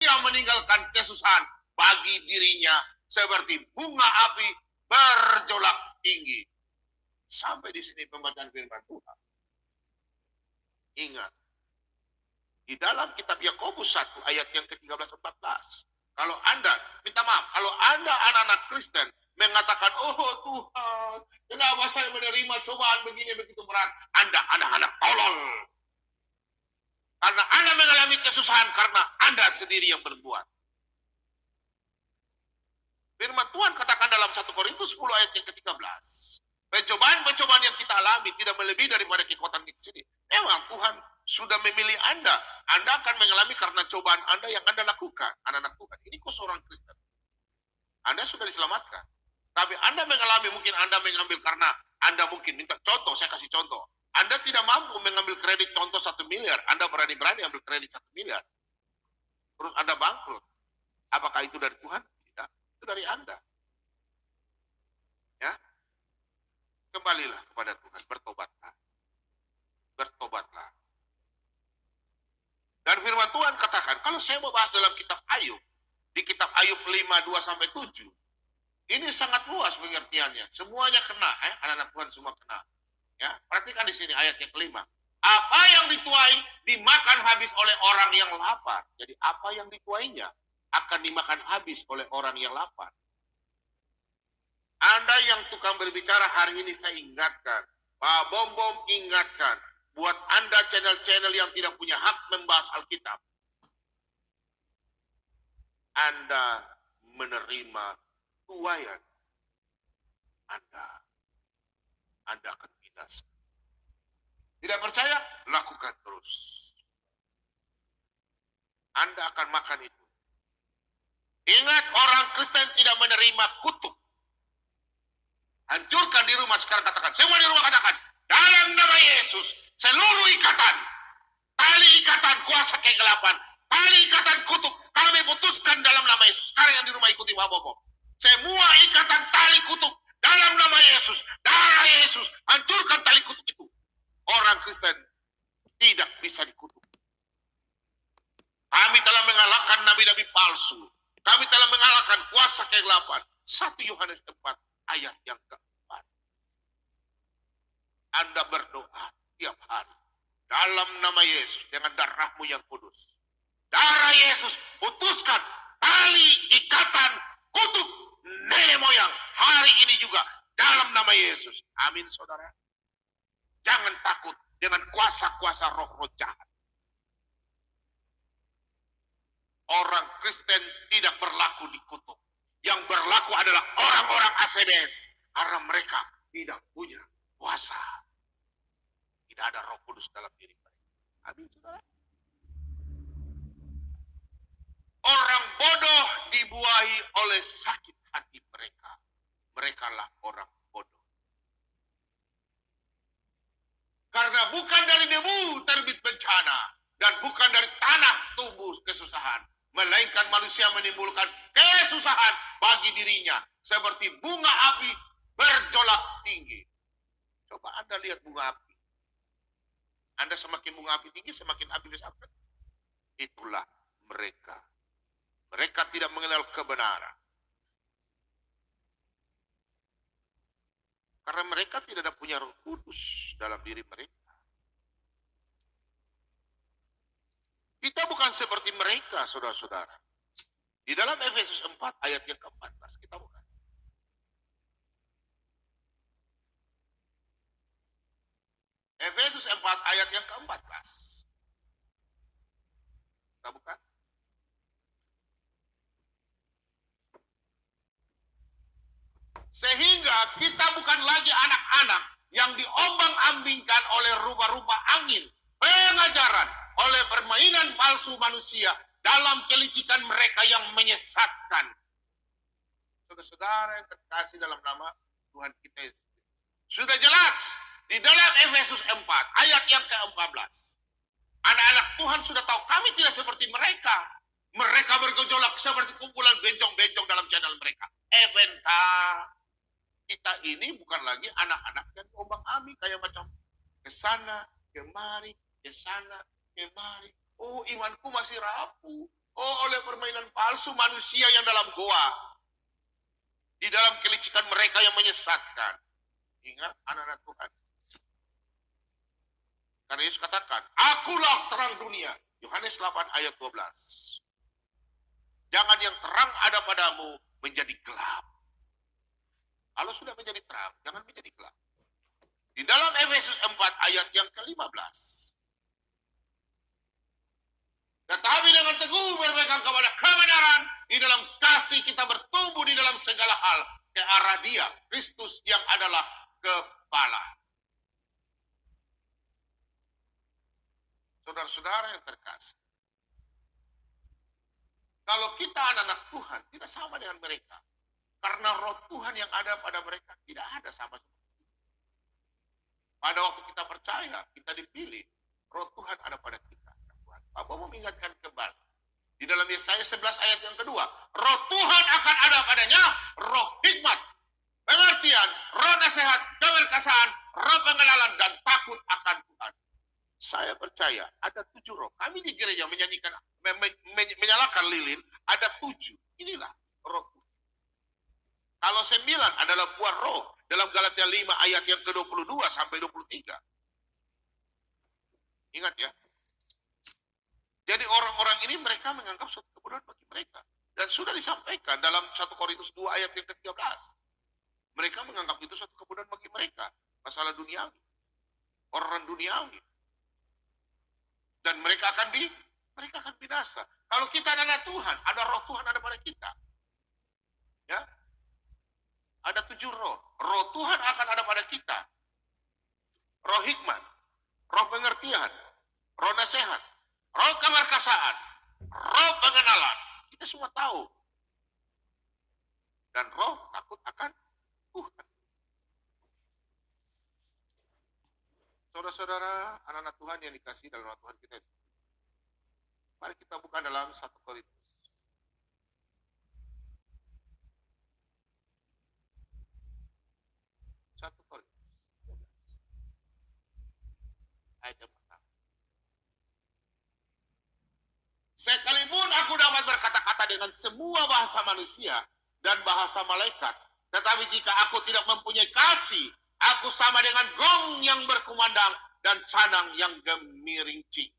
setia meninggalkan kesusahan bagi dirinya seperti bunga api berjolak tinggi. Sampai di sini pembacaan firman Tuhan. Ingat, di dalam kitab Yakobus 1 ayat yang ke-13-14, kalau Anda, minta maaf, kalau Anda anak-anak Kristen mengatakan, oh Tuhan, kenapa saya menerima cobaan begini begitu berat? Anda anak-anak tolol. Karena Anda mengalami kesusahan karena Anda sendiri yang berbuat. Firman Tuhan katakan dalam 1 Korintus 10 ayat yang ke-13. Pencobaan-pencobaan yang kita alami tidak melebihi daripada kekuatan kita sendiri. Memang Tuhan sudah memilih Anda. Anda akan mengalami karena cobaan Anda yang Anda lakukan. Anak-anak Tuhan. Ini kok seorang Kristen. Anda sudah diselamatkan. Tapi Anda mengalami, mungkin Anda mengambil karena Anda mungkin minta contoh, saya kasih contoh. Anda tidak mampu mengambil kredit contoh 1 miliar. Anda berani-berani ambil kredit 1 miliar. Terus Anda bangkrut. Apakah itu dari Tuhan? Tidak. Itu dari Anda. Ya. Kembalilah kepada Tuhan. Bertobatlah. Bertobatlah. Dan firman Tuhan katakan, kalau saya mau bahas dalam kitab Ayub, di kitab Ayub 5:2-7, ini sangat luas pengertiannya. Semuanya kena, anak-anak Tuhan semua kena. Ya, perhatikan di sini ayat yang kelima. Apa yang dituai dimakan habis oleh orang yang lapar. Jadi apa yang dituainya akan dimakan habis oleh orang yang lapar. Anda yang tukang berbicara hari ini saya ingatkan. Pak Bom ingatkan. Buat Anda channel-channel yang tidak punya hak membahas Alkitab. Anda menerima tuaian. Anda akan binasa. Tidak percaya? Lakukan terus. Anda akan makan itu. Ingat, orang Kristen tidak menerima kutuk. Hancurkan di rumah sekarang, katakan. Semua di rumah katakan. Dalam nama Yesus, seluruh ikatan, tali ikatan kuasa kegelapan, tali ikatan kutuk, kami putuskan dalam nama Yesus. Sekarang yang di rumah ikuti Pak Bobo. Semua ikatan tali kutuk dalam nama Yesus, darah Yesus, hancurkan tali kutuk itu. Orang Kristen tidak bisa dikutuk. Kami telah mengalahkan nabi-nabi palsu. Kami telah mengalahkan kuasa kegelapan. 1 Yohanes 4 ayat yang keempat. Anda berdoa tiap hari dalam nama Yesus dengan darahmu yang kudus. Darah Yesus putuskan tali ikatan kutuk nenek moyang hari ini juga dalam nama Yesus. Amin, saudara. Jangan takut dengan kuasa-kuasa roh-roh jahat. Orang Kristen tidak berlaku dikutuk. Yang berlaku adalah orang-orang ACBS. Karena mereka tidak punya kuasa. Tidak ada Roh Kudus dalam diri mereka. Amin, saudara. Orang bodoh dibuahi oleh sakit hati mereka. Merekalah orang bodoh. Karena bukan dari debu terbit bencana. Dan bukan dari tanah tumbuh kesusahan. Melainkan manusia menimbulkan kesusahan bagi dirinya. Seperti bunga api berjolak tinggi. Coba Anda lihat bunga api. Anda semakin bunga api tinggi, semakin api besar. Itulah mereka. Mereka tidak mengenal kebenaran. Karena mereka tidak ada punya Roh Kudus dalam diri mereka. Kita bukan seperti mereka, saudara-saudara. Di dalam Efesus 4 ayat yang ke-14, kita bukan. Efesus 4 ayat yang ke-14. Kita buka. Sehingga kita bukan lagi anak-anak yang diombang-ambingkan oleh rupa-rupa angin, pengajaran, oleh permainan palsu manusia dalam kelicikan mereka yang menyesatkan. Saudara-saudara yang terkasih dalam nama Tuhan kita Yesus. Sudah jelas di dalam Efesus 4 ayat yang ke-14. Anak-anak Tuhan sudah tahu kami tidak seperti mereka. Mereka bergejolak seperti kumpulan bencong-bencong dalam channel mereka. Bentar. Kita ini bukan lagi anak-anak yang diombang-ambing kayak macam ke sana, kemari, ke sana, kemari. Oh, imanku masih rapuh. Oh, oleh permainan palsu, manusia yang dalam goa. Di dalam kelicikan mereka yang menyesatkan. Ingat anak-anak Tuhan. Karena Yesus katakan, akulah terang dunia. Yohanes 8 ayat 12. Jangan yang terang ada padamu menjadi gelap. Kalau sudah menjadi terang, jangan menjadi gelap. Di dalam Efesus 4 ayat yang ke-15. Tetapi dengan teguh berpegang kepada kebenaran, di dalam kasih kita bertumbuh di dalam segala hal ke arah Dia, Kristus yang adalah kepala. Saudara-saudara yang terkasih, kalau kita anak-anak Tuhan, tidak sama dengan mereka. Karena roh Tuhan yang ada pada mereka tidak ada sama seperti itu. Pada waktu kita percaya, kita dipilih, roh Tuhan ada pada kita. Bapak mau mengingatkan kembali. Di dalam Yesaya 11 ayat yang kedua, roh Tuhan akan ada padanya, roh hikmat, pengertian, roh nasihat, keberkasaan, roh pengenalan, dan takut akan Tuhan. Saya percaya ada 7 roh. Kami di gereja menyanyikan, menyalakan lilin, ada 7. Inilah roh Tuhan. Kalau 9 adalah buah roh. Dalam Galatia 5 ayat yang ke-22 sampai 23. Ingat ya. Jadi orang-orang ini mereka menganggap suatu kemudahan bagi mereka. Dan sudah disampaikan dalam 1 Korintus 2 ayat yang ke-13. Mereka menganggap itu suatu kemudahan bagi mereka. Masalah duniawi. Orang duniawi. Dan mereka akan binasa. Kalau kita anak Tuhan, ada roh Tuhan ada pada kita. Ya. Ada 7 roh. Roh Tuhan akan ada pada kita. Roh hikmat, roh pengertian, roh nasihat, roh keberkasaan, roh pengenalan. Kita semua tahu. Dan roh takut akan Tuhan. Saudara-saudara, anak-anak Tuhan yang dikasihi dalam nama Tuhan kita. Mari kita buka dalam 1 Korintus. 1 Korintus 12. Ayat yang pertama. Sekalipun aku dapat berkata-kata dengan semua bahasa manusia dan bahasa malaikat, tetapi jika aku tidak mempunyai kasih, aku sama dengan gong yang berkumandang dan canang yang gemerincing.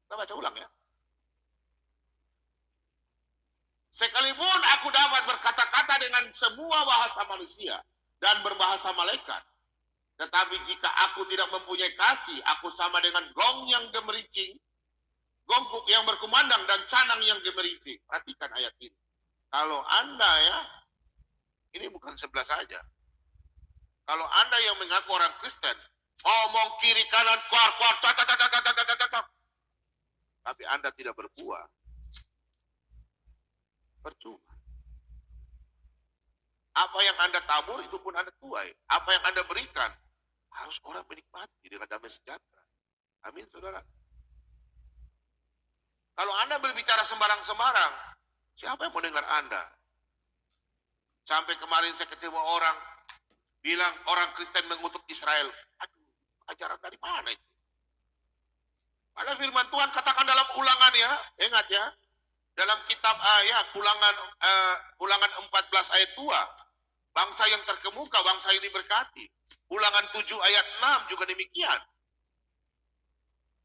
Kita baca ulang ya. Sekalipun aku dapat berkata-kata dengan semua bahasa manusia dan berbahasa malaikat, tetapi jika aku tidak mempunyai kasih, aku sama dengan gong yang gemerincing, gong yang berkumandang dan canang yang gemerincing. Perhatikan ayat ini. Kalau Anda ya, ini bukan 11 saja. Kalau Anda yang mengaku orang Kristen, ngomong kiri kanan kuar, tapi Anda tidak berbuah, percuma. Apa yang Anda tabur itu pun Anda tuai. Apa yang Anda berikan harus orang menikmati dengan damai sejahtera. Amin, saudara. Kalau Anda berbicara sembarang-sembarang, siapa yang mau dengar Anda? Sampai kemarin saya ketemu orang bilang orang Kristen mengutuk Israel. Aduh, ajaran dari mana itu? Padahal firman Tuhan katakan dalam ulangan ya, ingat ya. Dalam kitab ulangan 14 ayat 2. Bangsa yang terkemuka, bangsa yang diberkati. Ulangan 7 ayat 6 juga demikian.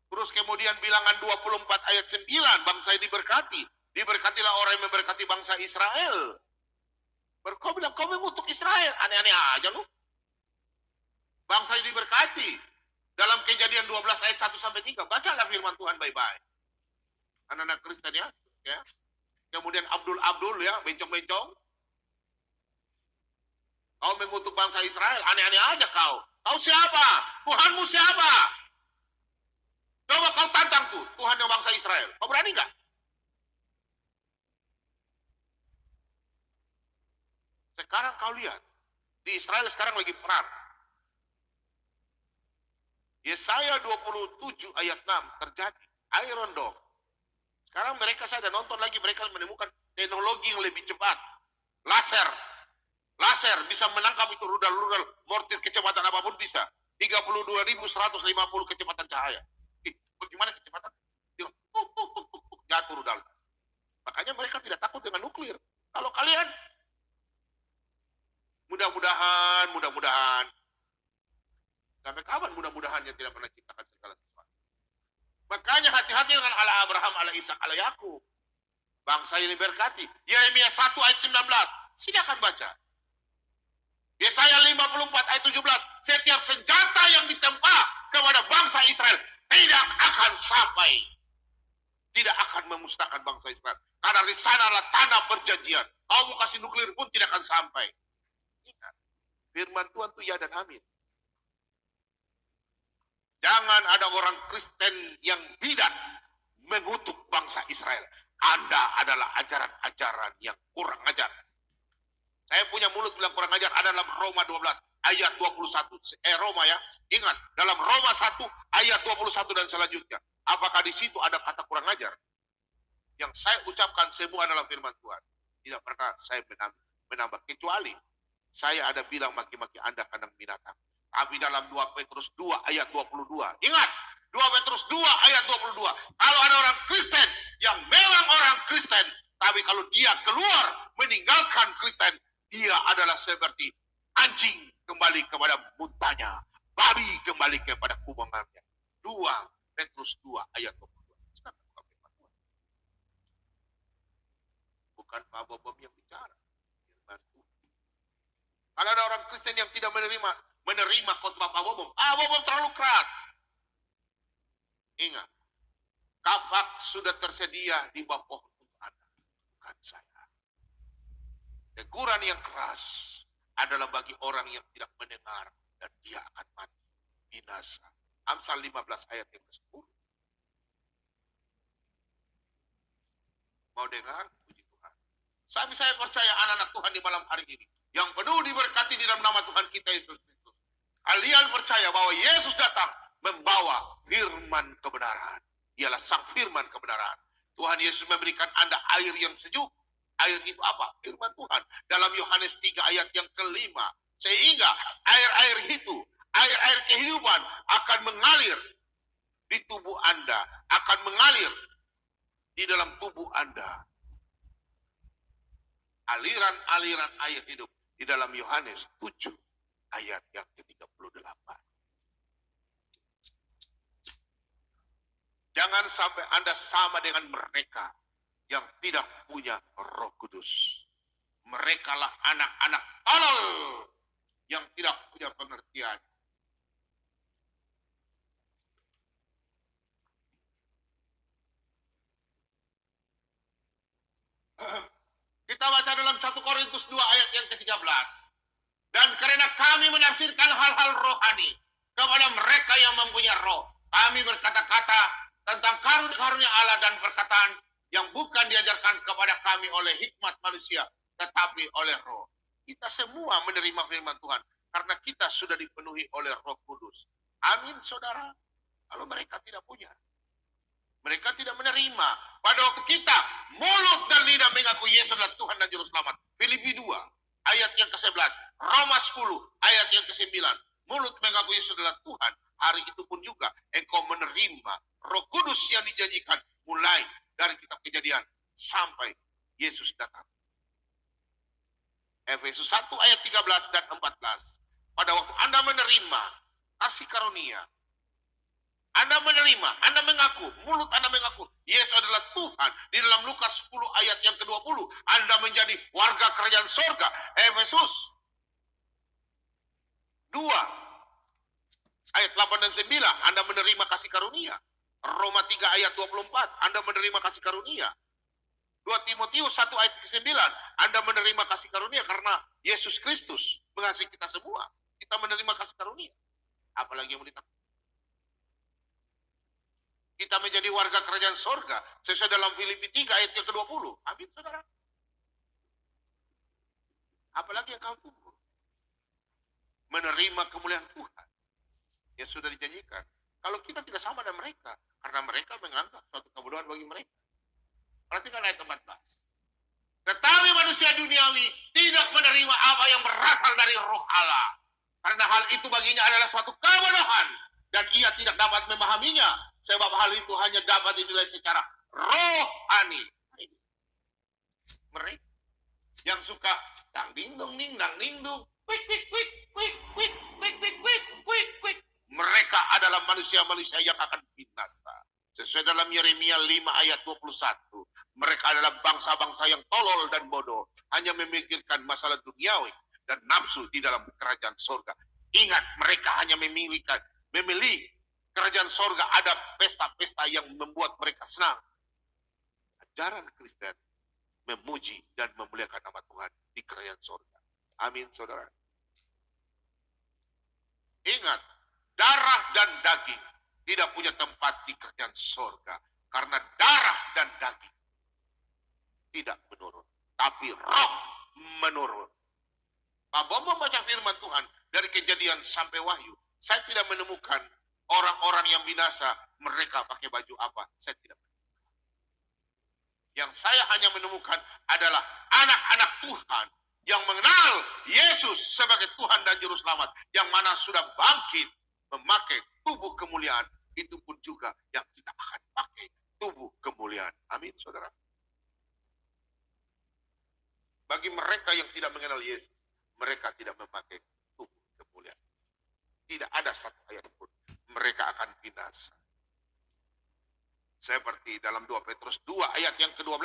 Terus kemudian bilangan 24 ayat 9, bangsa yang diberkati. Diberkatilah orang yang memberkati bangsa Israel. Kau bilang, kau mengutuk Israel. Aneh-aneh aja lu. Bangsa yang diberkati. Dalam Kejadian 12 ayat 1 sampai 3. Bacalah firman Tuhan baik-baik. Anak-anak Kristen ya. Kemudian Abdul ya, bencong-bencong. Kau mengutuk bangsa Israel. Aneh-aneh aja kau. Kau siapa? Tuhanmu siapa? Coba kau tantang tuh Tuhan yang bangsa Israel. Kau berani nggak? Sekarang kau lihat. Di Israel sekarang lagi perang. Yesaya 27 ayat 6 terjadi. Iron Dome. Sekarang mereka, saya ada nonton lagi, mereka menemukan teknologi yang lebih cepat. Laser bisa menangkap itu rudal-rudal mortir kecepatan apapun bisa. 32.150 kecepatan cahaya. Bagaimana kecepatan? jatuh rudal. Makanya mereka tidak takut dengan nuklir. Kalau kalian, mudah-mudahan, sampai kapan mudah-mudahannya tidak pernah ciptakan segala sesuatu. Makanya hati-hati dengan ala Abraham, ala Ishak, ala Yakub. Bangsa ini berkati. Yeremia 1 ayat 19. Silakan baca. Yesaya 54 ayat 17. Setiap senjata yang ditempa kepada bangsa Israel tidak akan sampai. Tidak akan memusnahkan bangsa Israel. Karena di sana adalah tanah perjanjian. Kau mau kasih nuklir pun tidak akan sampai. Ingat. Firman Tuhan itu ya dan amin. Jangan ada orang Kristen yang bidat mengutuk bangsa Israel. Anda adalah ajaran-ajaran yang kurang ajar. Saya punya mulut bilang kurang ajar. Ada dalam Roma 12 ayat 21. Roma ya. Ingat, dalam Roma 1 ayat 21 dan selanjutnya. Apakah di situ ada kata kurang ajar? Yang saya ucapkan semua adalah firman Tuhan. Tidak pernah saya menambah. Kecuali saya ada bilang maki-maki Anda kandang binatang. Tapi dalam 2 Petrus 2 ayat 22. Ingat, 2 Petrus 2 ayat 22. Kalau ada orang Kristen yang memang orang Kristen, tapi kalau dia keluar meninggalkan Kristen, dia adalah seperti anjing kembali kepada muntahnya, babi kembali kepada kubangannya. 2 Petrus 2 ayat 22. Bukan Pak Bobom yang bicara. Kalau ada orang Kristen yang tidak menerima khotbah Pak Bobom, Bobom terlalu keras. Ingat, kapak sudah tersedia di bawah pohon untuk Anda, bukan saya. Teguran yang keras adalah bagi orang yang tidak mendengar dan dia akan mati, binasa. Amsal 15 ayat yang ke-10. Mau dengar? Puji Tuhan. Saya percaya anak-anak Tuhan di malam hari ini yang penuh diberkati di dalam nama Tuhan kita Yesus Kristus. Kalian percaya bahwa Yesus datang membawa firman kebenaran. Ialah sang firman kebenaran. Tuhan Yesus memberikan Anda air yang sejuk. Air itu apa? Firman Tuhan. Dalam Yohanes 3 ayat yang ke-5. Sehingga air-air itu, air-air kehidupan akan mengalir di tubuh Anda. Akan mengalir di dalam tubuh Anda. Aliran-aliran air hidup di dalam Yohanes 7 ayat yang ke-38. Jangan sampai Anda sama dengan mereka yang tidak punya Roh Kudus. Merekalah anak-anak tolol yang tidak punya pengertian. Kita baca dalam 1 Korintus 2 ayat yang ke-13. Dan karena kami menafsirkan hal-hal rohani kepada mereka yang mempunyai roh, kami berkata-kata tentang karunia Allah dan perkataan yang bukan diajarkan kepada kami oleh hikmat manusia, tetapi oleh roh. Kita semua menerima firman Tuhan karena kita sudah dipenuhi oleh Roh Kudus. Amin, saudara. Kalau mereka tidak punya, mereka tidak menerima. Pada waktu kita, mulut dan lidah mengaku Yesus adalah Tuhan dan Juru Selamat. Filipi 2 ayat yang ke-11. Roma 10 ayat yang ke-9. Mulut mengaku Yesus adalah Tuhan. Hari itu pun juga engkau menerima Roh Kudus yang dijanjikan mulai dari kitab Kejadian sampai Yesus datang. Efesus 1 ayat 13 dan 14. Pada waktu Anda menerima kasih karunia, Anda menerima, Anda mengaku, mulut Anda mengaku Yesus adalah Tuhan. Di dalam Lukas 10 ayat yang ke-20, Anda menjadi warga kerajaan sorga. Efesus 2 ayat 8 dan 9, Anda menerima kasih karunia. Roma 3 ayat 24, Anda menerima kasih karunia. 2 Timotius 1 ayat ke-9, Anda menerima kasih karunia karena Yesus Kristus mengasihi kita semua. Kita menerima kasih karunia. Apalagi yang mau ditakut? Kita menjadi warga kerajaan sorga sesuai dalam Filipi 3 ayat yang ke-20. Amin, saudara. Apalagi yang kau tunggu? Menerima kemuliaan Tuhan yang sudah dijanjikan. Kalau kita tidak sama dengan mereka, karena mereka menganggap suatu kebodohan bagi mereka. Perhatikan ayat 14. Tetapi manusia duniawi tidak menerima apa yang berasal dari Roh Allah, karena hal itu baginya adalah suatu kebodohan, dan ia tidak dapat memahaminya, sebab hal itu hanya dapat dinilai secara rohani. Mereka yang suka dang ding dong ning dang ding dong, quick quick quick quick quick quick quick quick quick quick. Mereka adalah manusia-manusia yang akan binasa. Sesuai dalam Yeremia 5 ayat 21. Mereka adalah bangsa-bangsa yang tolol dan bodoh, hanya memikirkan masalah duniawi dan nafsu di dalam kerajaan sorga. Ingat, mereka hanya memilih kerajaan sorga, ada pesta-pesta yang membuat mereka senang. Ajaran Kristen memuji dan memuliakan nama Tuhan di kerajaan sorga. Amin, saudara. Ingat, darah dan daging tidak punya tempat di kerajaan sorga. Karena darah dan daging tidak menurun, tapi roh menurun. Pak Bom membaca firman Tuhan dari Kejadian sampai Wahyu. Saya tidak menemukan orang-orang yang binasa, mereka pakai baju apa. Saya tidak menemukan. Yang saya hanya menemukan adalah anak-anak Tuhan yang mengenal Yesus sebagai Tuhan dan Juru Selamat, yang mana sudah bangkit memakai tubuh kemuliaan. Itu pun juga yang kita akan pakai tubuh kemuliaan. Amin, saudara. Bagi mereka yang tidak mengenal Yesus, mereka tidak memakai tubuh kemuliaan. Tidak ada satu ayat pun. Mereka akan binasa. Seperti dalam 2 Petrus 2 ayat yang ke-12.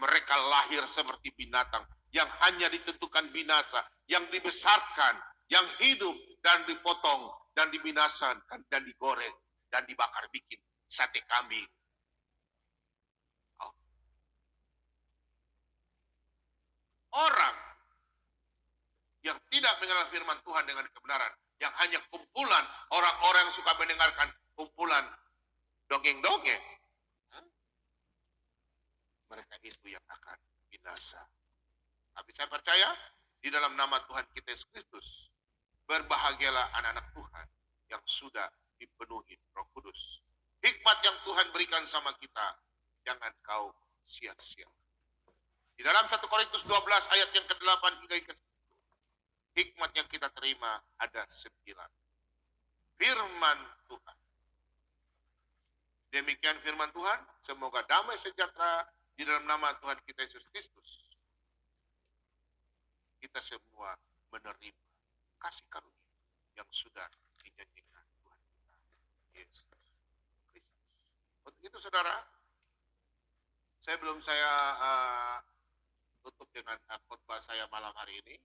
Mereka lahir seperti binatang yang hanya ditentukan binasa, yang dibesarkan, yang hidup dan dipotong dan dibinasakan dan digoreng dan dibakar bikin sate kambing. Orang yang tidak mengenal firman Tuhan dengan kebenaran, yang hanya kumpulan orang-orang yang suka mendengarkan kumpulan dongeng-dongeng, mereka itu yang akan binasa. Tapi saya percaya di dalam nama Tuhan kita Yesus Kristus, berbahagialah anak-anak Tuhan yang sudah dipenuhi Roh Kudus. Hikmat yang Tuhan berikan sama kita, jangan kau sia-sia. Di dalam 1 Korintus 12 ayat yang ke-8 hingga ke-10, hikmat yang kita terima ada 9. Firman Tuhan. Demikian firman Tuhan, semoga damai sejahtera di dalam nama Tuhan kita Yesus Kristus. Kita semua menerima kasih karunia yang sudah dijanjikan Tuhan kita Yesus Kristus. Untuk itu saudara, sebelum saya tutup dengan khotbah saya malam hari ini,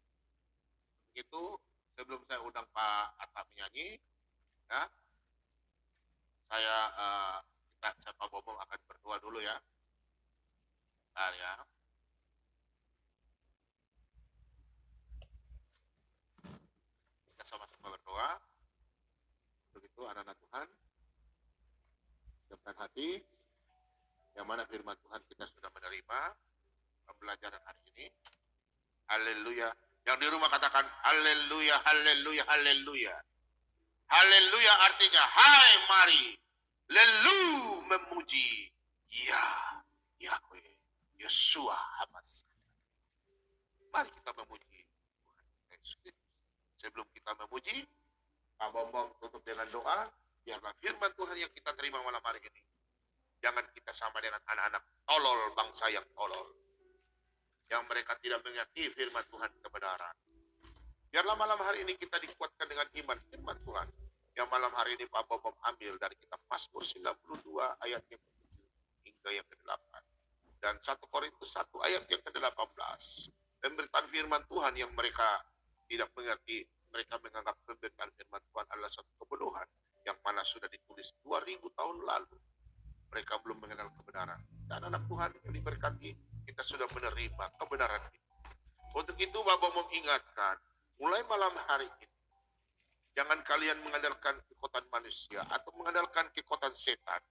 itu sebelum saya undang Pak Atta menyanyi, ya, saya Pak Bomong akan berdoa dulu ya. Bentar ya. Kita sama-sama berdoa. Untuk itu anak-anak Tuhan, siapkan hati, yang mana firman Tuhan kita sudah menerima pembelajaran hari ini. Haleluya. Yang di rumah katakan haleluya, haleluya, haleluya. Haleluya artinya hai mari. Lelu memuji ya Yahweh Yeshua Hamas. Mari kita memuji Tuhan Yesus. Sebelum kita memuji, Pak Bombong tutup dengan doa. Biarlah firman Tuhan yang kita terima malam hari ini, jangan kita sama dengan anak-anak tolol, bangsa yang tolol, yang mereka tidak mengerti firman Tuhan kebenaran. Biarlah malam hari ini kita dikuatkan dengan iman firman Tuhan, yang malam hari ini Pak Bombong ambil dari kitab Mazmur 92 ayat yang ke-7 hingga yang ke-8. Dan 1 Korintus 1 ayat yang ke-18. Pemberitaan firman Tuhan yang mereka tidak mengerti, mereka menganggap pemberitaan firman Tuhan adalah suatu kebodohan, yang mana sudah ditulis 2000 tahun lalu. Mereka belum mengenal kebenaran. Dan anak Tuhan yang diberkati, kita sudah menerima kebenaran itu. Untuk itu Bapak mengingatkan, mulai malam hari ini, jangan kalian mengandalkan kekuatan manusia atau mengandalkan kekuatan setan.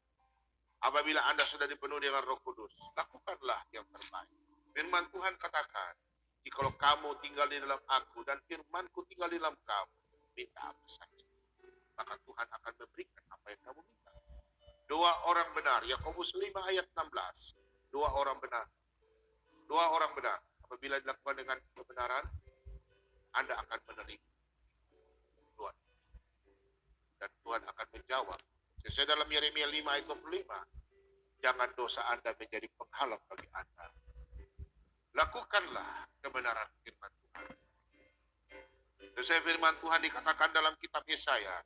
Apabila Anda sudah dipenuhi dengan Roh Kudus, lakukanlah yang terbaik. Firman Tuhan katakan, jikalau kamu tinggal di dalam aku dan firmanku tinggal di dalam kamu, minta apa saja, maka Tuhan akan memberikan apa yang kamu minta. Doa orang benar, Yakobus 5 ayat 16. Doa orang benar, apabila dilakukan dengan kebenaran, Anda akan menerima Tuhan. Dan Tuhan akan menjawab. Sesuai dalam Yeremia 5 ayat 25, Jangan dosa Anda menjadi penghalang bagi Anda. Lakukanlah kebenaran firman Tuhan. Sesuai firman Tuhan dikatakan dalam kitab Yesaya.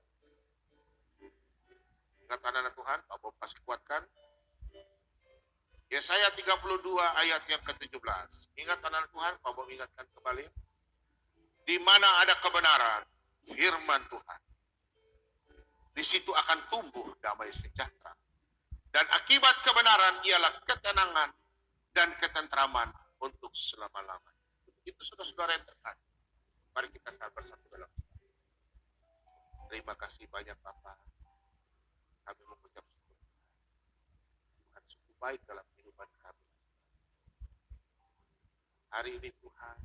Ingat anak-anak Tuhan, Pak Bob masih kuatkan. Yesaya 32 ayat yang ke-17. Ingat anak-anak Tuhan, Pak Bob ingatkan kembali. Di mana ada kebenaran, firman Tuhan, di situ akan tumbuh damai sejahtera. Dan akibat kebenaran ialah ketenangan dan ketentraman untuk selama-lamanya. Itu saudara-saudara yang terkasih. Mari kita sabar satu dalam. Terima kasih banyak Bapak. Kami mengucap syukur. Tuhan sungguh baik dalam kehidupan kami. Hari ini Tuhan,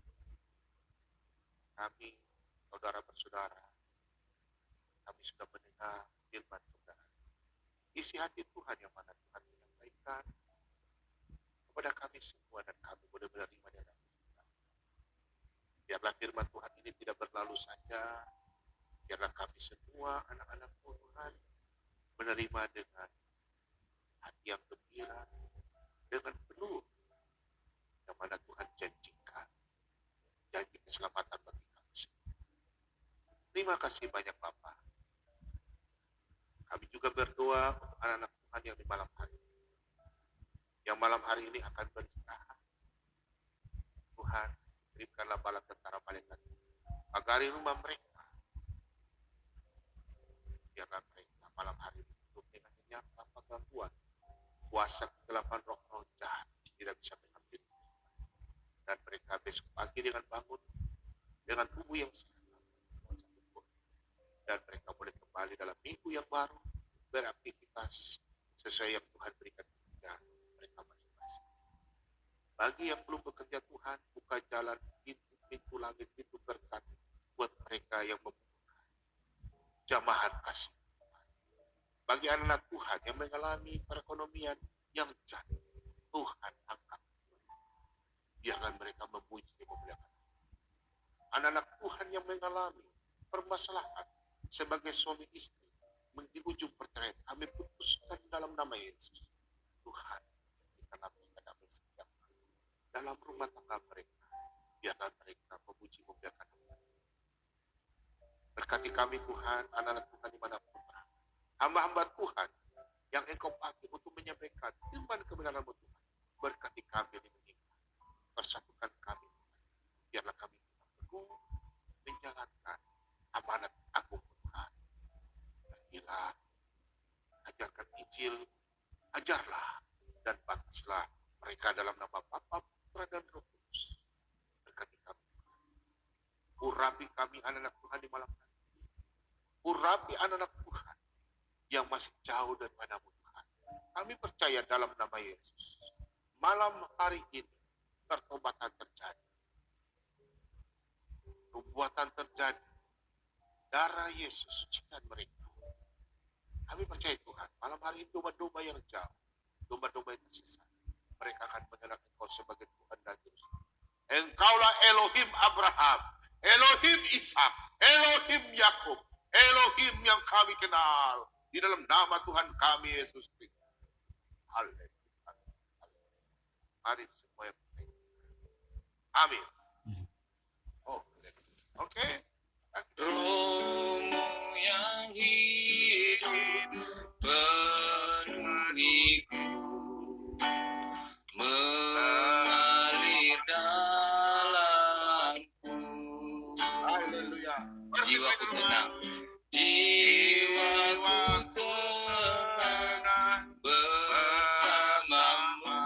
kami, saudara bersaudara, kami sudah mendengar firman Tuhan. Isi hati Tuhan yang mana Tuhan menyampaikan kepada kami semua dan kami boleh menerima dan istilah. Biarlah firman Tuhan ini tidak berlalu saja. Biarlah kami semua anak-anak Tuhan menerima dengan hati yang gembira, dengan penuh yang mana Tuhan janjikan. Janji keselamatan bagi kami semua. Terima kasih banyak Bapak. Kami juga berdoa untuk anak-anak Tuhan yang di malam hari. Yang malam hari ini akan beristirahat. Tuhan, kirimkanlah bala tentara malaikat pagari rumah mereka. Biarlah mereka malam hari ini hidup dengan nyenyak tanpa gangguan. Kuasa kegelapan roh-roh jahat tidak bisa mengambil. Dan mereka besok pagi dengan bangun dengan tubuh yang sehat. Dan mereka boleh kembali dalam minggu yang baru, beraktivitas sesuai yang Tuhan berikan kepada mereka masing-masing. Bagi yang belum bekerja Tuhan, buka jalan, pintu langit, pintu berkat buat mereka yang membutuhkan jamahan kasih. Bagi anak-anak Tuhan yang mengalami perekonomian yang jatuh, Tuhan angkat. Biarlah mereka memuji dan memuliakan. Anak-anak Tuhan yang mengalami permasalahan sebagai suami istri di ujung perceraian, kami putuskan dalam nama Yesus. Tuhan, berikanlah mereka damai sejahtera dalam rumah tangga mereka. Biarlah mereka memuji memuliakan Tuhan. Berkati kami Tuhan, anak-anak Tuhan dimanapun berada. Hamba-hamba Tuhan yang Engkau pakai untuk menyampaikan firman kebenaran-Mu Tuhan. Berkati kami di meninggal. Persatukan kami Tuhan. Biarlah kami teguh menjalankan amanat agung Tuhan. Pergilah, ajarkan Injil, ajarlah dan baptislah mereka dalam nama Bapa, Putra dan Roh Kudus. Berkati kami Tuhan. Urapi kami anak-anak Tuhan di malam hari. Urapi anak-anak Tuhan yang masih jauh daripadamu Tuhan. Kami percaya dalam nama Yesus. Malam hari ini pertobatan terjadi. Nubuatan terjadi. Darah Yesus sucikan mereka. Kami percaya Tuhan, malam hari ini domba-domba yang jauh, domba-domba yang tersesat, mereka akan mengenal Engkau sebagai Tuhan dan Juru Selamat. Engkaulah Elohim Abraham, Elohim Ishak, Elohim Yakub, Elohim yang kami kenal di dalam nama Tuhan kami Yesus Kristus. Haleluya. Mari semua yang percaya. Amin. Oh, oke. Rohmu yang hidup penuhiku, mengalir dalamku. Haleluya. Jiwaku tenang, jiwaku tenang bersamamu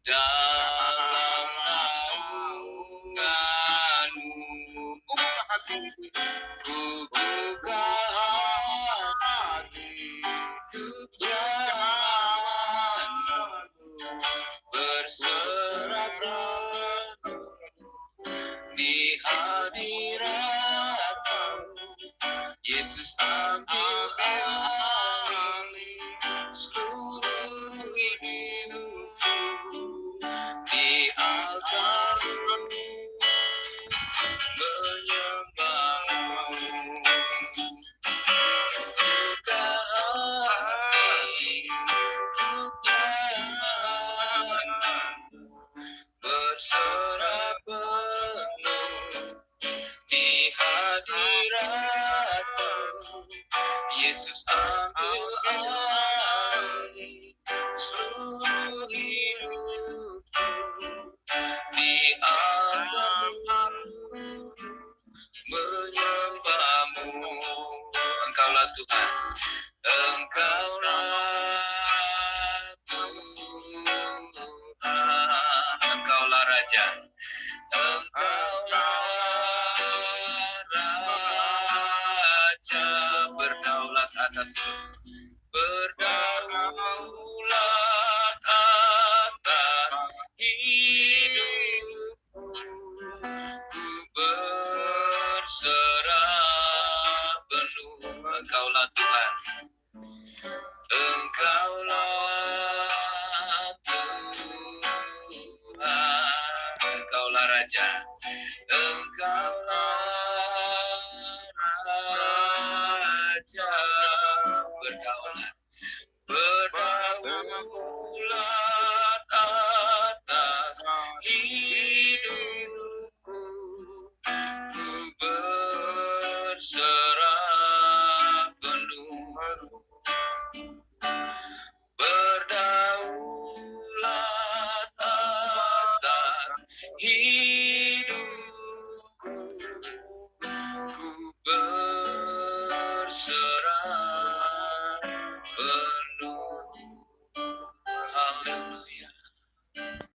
dalam naunganmu. Ku buka hati untuk jalanmu, berserah di hadiratmu. Yesus ambil alih seluruh hidupku di altarmu, menyembahmu. Buka hati berserah penuh di hadirat-Mu. Yesus ambil alih seluruh hidupku di altar-Mu, menyembah-Mu. Engkaulah Tuhan, Engkaulah Tuhan, Engkaulah Raja, Engkaulah Raja, berdaulat atas berdaulat atas hidupku, ku berserah penuh. Engkaulah Tuhan, Engkaulah Tuhan, Engkaulah Raja, Engkaulah Raja, berdaulat atas hidupku, ku berserah